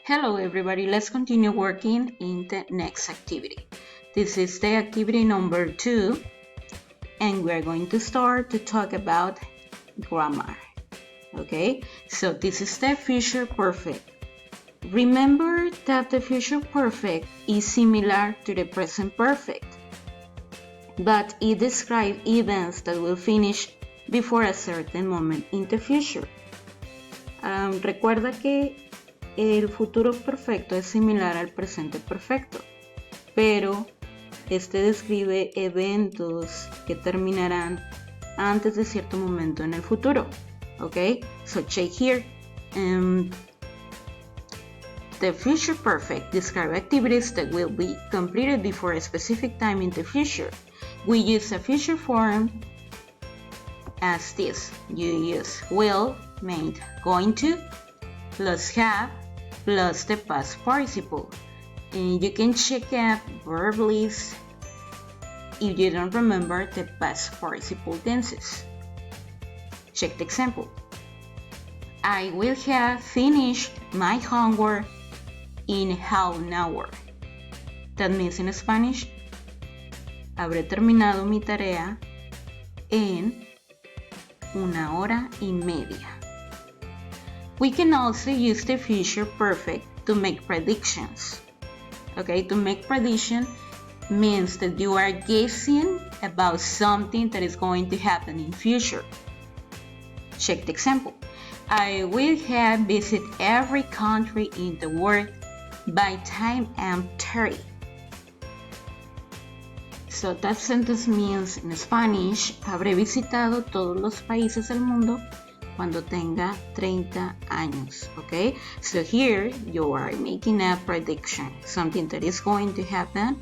Hello everybody, let's continue working in the next activity. This is the activity number 2 and we're going to start to talk about grammar. Okay, so this is the future perfect. Remember that the future perfect is similar to the present perfect, but it describes events that will finish before a certain moment in the future. Recuerda que el futuro perfecto es similar al presente perfecto, pero este describe eventos que terminarán antes de cierto momento en el futuro. Okay, so check here. The future perfect describes activities that will be completed before a specific time in the future. We use a future form as this. You use will, made, going to, plus have, plus the past participle. And you can check out verb list if you don't remember the past participle tenses. Check the example. I will have finished my homework in half an hour. That means in Spanish, habré terminado mi tarea en una hora y media. We can also use the future perfect to make predictions. Okay, to make prediction means that you are guessing about something that is going to happen in future. Check the example. I will have visited every country in the world by time I'm 30. So that sentence means in Spanish, habré visitado todos los países del mundo cuando tenga 30 años, okay? So here you are making a prediction, something that is going to happen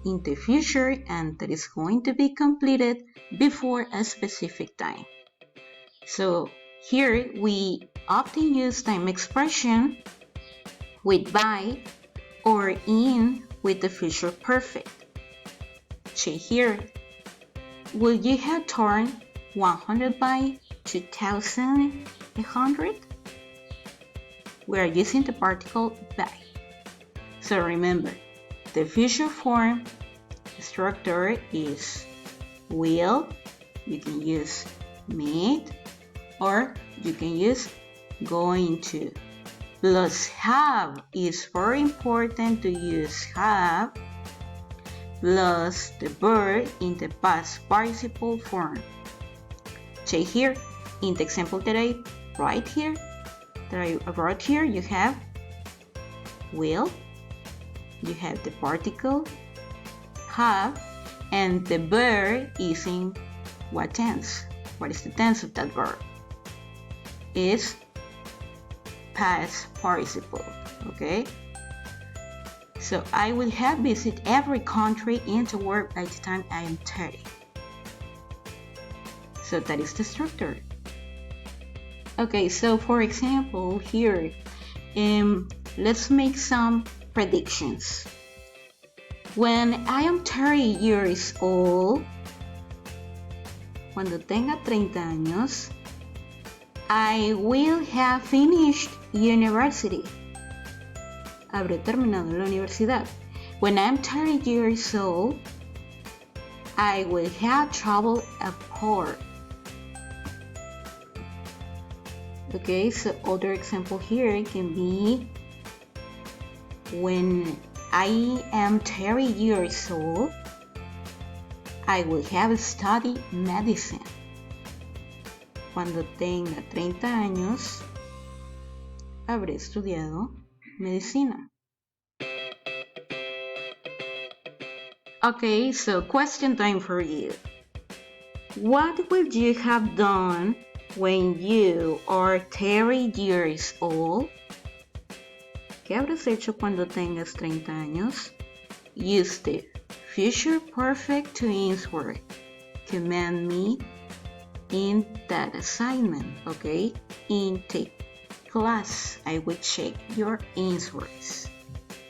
in the future and that is going to be completed before a specific time. So here we often use time expression with by or in with the future perfect. Check here. Will you have turned 100 by 2100? We are using the particle by. So remember, the future form structure is will, you can use made, or you can use going to. Plus have is very important to use have, plus the verb in the past participle form. Check here, in the example that I wrote here, you have will, you have the particle have, and the verb is in what tense? What is the tense of that verb? Is past participle, okay? So I will have visited every country in the world by the time I am 30. So that is the structure. Okay, so for example here, let's make some predictions. When I am 30 years old, cuando tenga 30 años, I will have finished university. Habré terminado la universidad. When I'm 30 years old, I will have traveled abroad. Okay, so other example here can be when I am 30 years old, I will have studied medicine. Cuando tenga 30 años, habré estudiado medicina. Okay, so question time for you. What will you have done when you are 30 years old? ¿Qué habrás hecho cuando tengas 30 años? Use the future perfect to answer. Command me in that assignment, okay? In the class, I will check your answers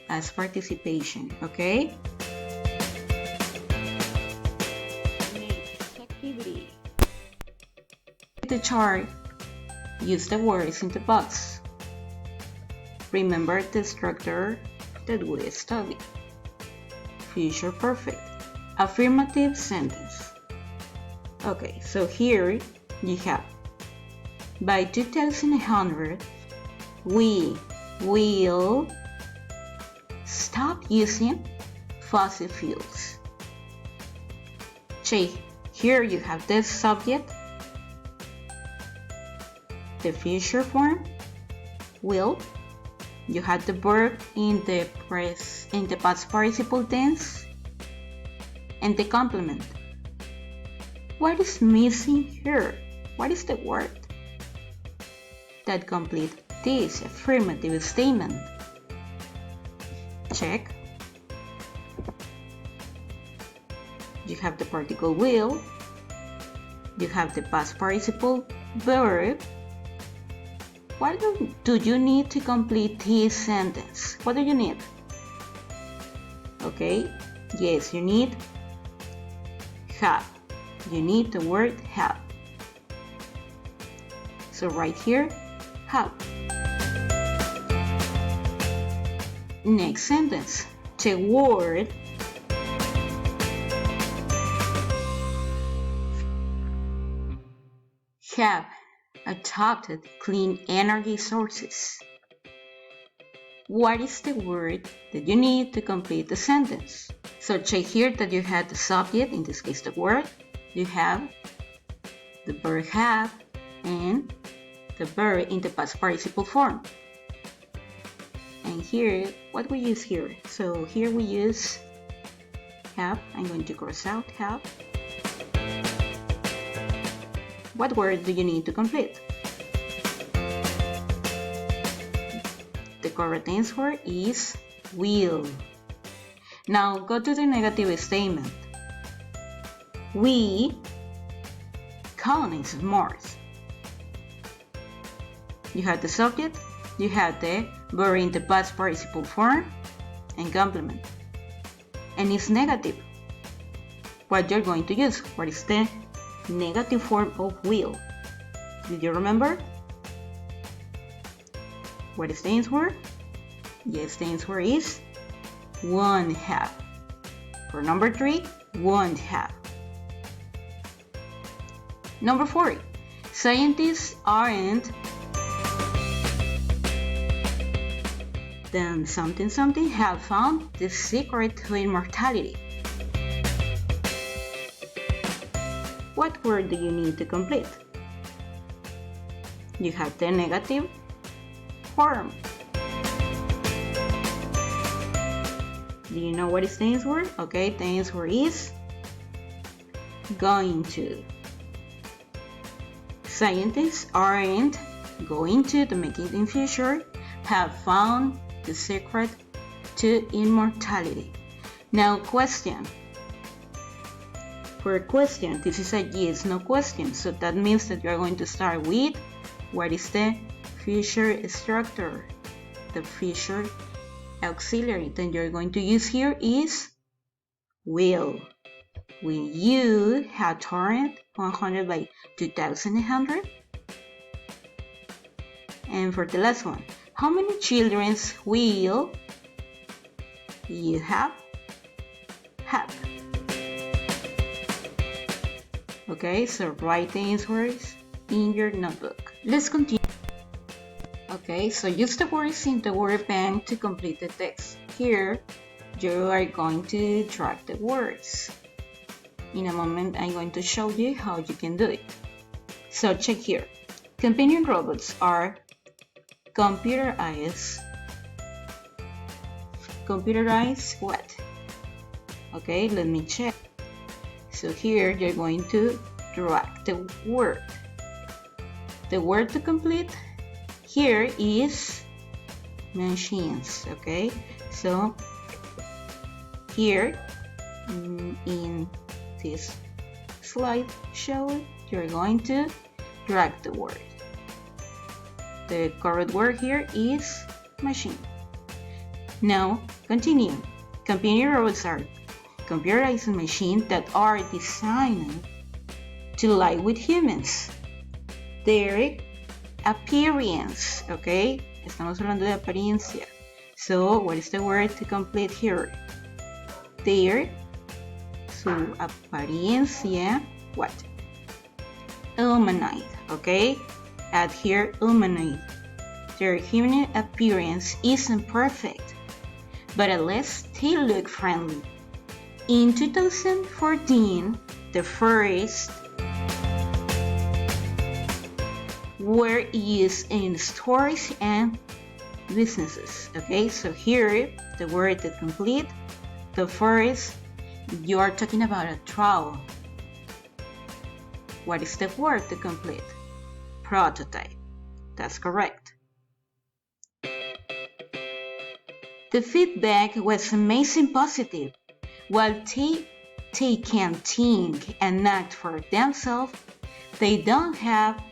as participation, okay? Next activity. The chart, use the words in the box. remember the structure that we studied. Future perfect. Affirmative sentence. Okay, so here you have, by 2100, we will stop using fossil fuels. See, here you have the subject, the future form, will. You have the verb in the past participle tense, and the complement. What is missing here? What is the word that completes this affirmative statement? Check. You have the particle will, you have the past participle verb. What do you need to complete this sentence? What do you need? Okay, yes, you need have. You need the word have. So right here, have. Next sentence, the word have adopted clean energy sources. What is the word that you need to complete the sentence? So check here that you have the subject, in this case the word, you have the verb have, and the verb in the past participle form. And here, what we use here? So here we use have. I'm going to cross out have. What word do you need to complete? The correct answer is will. Now go to the negative statement. We colonize Mars. You have the subject, you have the verb in the past participle form, and complement. And it's negative. What you're going to use? What is the negative form of will? Did you remember? What is the answer? Yes, the answer is won't have. For number 3, won't have. Number 4, scientists aren't then something something have found the secret to immortality. What word do you need to complete? You have the negative form. Do you know what is the answer? Okay, the answer is going to. Scientists aren't going to make it in future, have found the secret to immortality. Now question. For a question, this is a yes, no question. So that means that you are going to start with what is the future structure, the future auxiliary that you're going to use here is will. Will you have turned 100 by 2100? And for the last one, how many children will you have? Okay, so write the answers in your notebook. Let's continue. Okay, so use the words in the word bank to complete the text. Here, you are going to drag the words. In a moment, I'm going to show you how you can do it. So check here. Companion robots are computerized what? Okay, let me check. So here you're going to drag the word. The word to complete here is machines. Okay, so here in this slide show, you're going to drag the word. The correct word here is machine. Now continue. Companion robots are computerized machines that are designed to live with humans. Their appearance, okay, Estamos hablando de apariencia. So, what is the word to complete here? Their, su apariencia, what? Humanoid, okay? Add here humanoid. Their human appearance isn't perfect, but at least they look friendly. In 2014, the first were used in stores and businesses. Okay, so here the word to complete the first, you are talking about a trowel. What is the word to complete? Prototype. That's correct. The feedback was amazing positive. While they can think and act for themselves, they don't have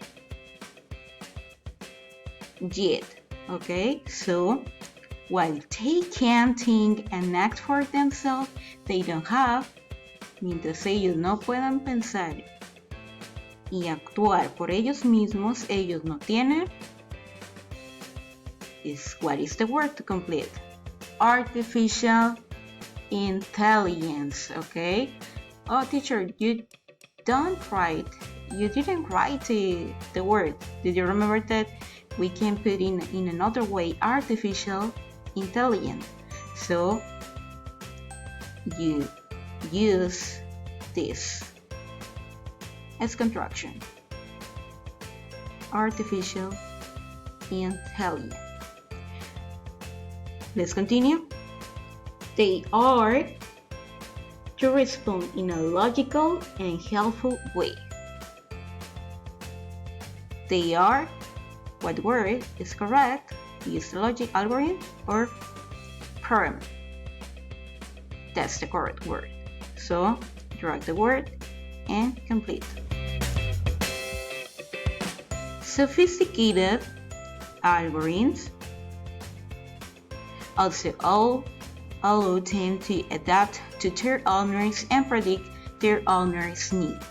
yet. Okay, so while they can think and act for themselves, they don't have. Mientras ellos no puedan pensar y actuar por ellos mismos, ellos no tienen. What is the word to complete? Artificial intelligence. Okay. Oh, teacher, you didn't write the word. Did you remember that we can put in another way artificial intelligence? So you use this as construction. Artificial intelligence. Let's continue. They are to respond in a logical and helpful way. They are, what word is correct? Use the logic algorithm or program. That's the correct word. So drag the word and complete. Sophisticated algorithms also allow them to adapt to their owners and predict their owners' needs.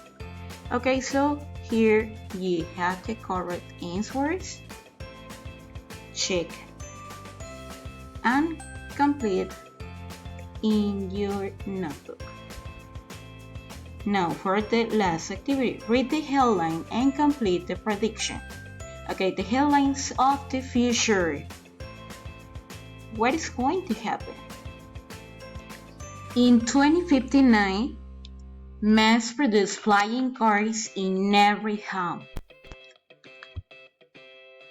Okay, so here you have the correct answers. Check and complete in your notebook. Now for the last activity, read the headline and complete the prediction. Okay, the headlines of the future. What is going to happen? In 2059, mass-produced flying cars in every home.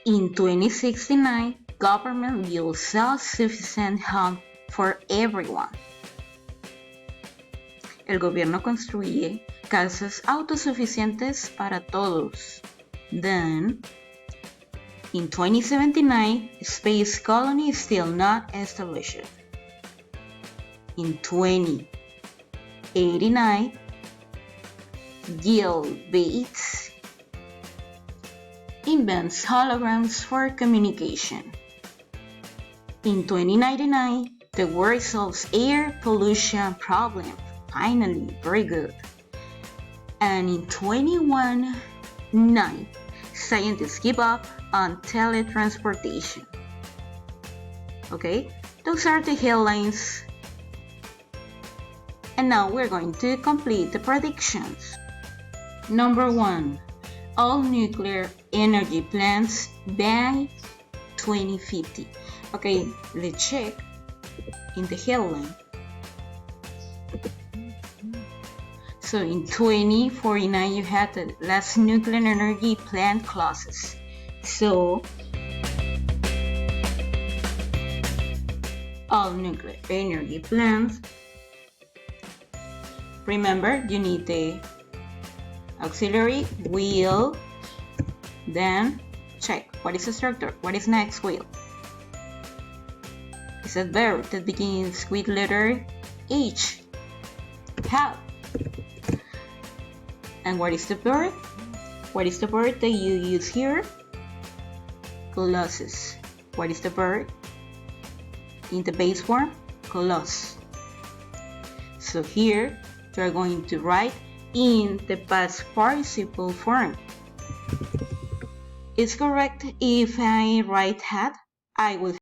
In 2069, government will self-sufficient home for everyone. El gobierno construye casas autosuficientes para todos. Then, in 2079, space colony is still not established. In 2089, Bill Gates invents holograms for communication. In 2099, the world solves air pollution problem. Finally, very good. And in 2109, scientists give up on teletransportation. Okay, those are the headlines. And now we're going to complete the predictions. Number 1, all nuclear energy plants by 2050. Okay, let's check in the headline. So in 2049 you have the last nuclear energy plant closes. So all nuclear energy plants. Remember, you need the auxiliary will, then check what is the structure, what is next will. It's a verb that begins with letter H. Have. And what is the verb? What is the verb that you use here? Colossus. What is the verb in the base form? Coloss. So here you are going to write in the past participle form. It's correct if I write had? I will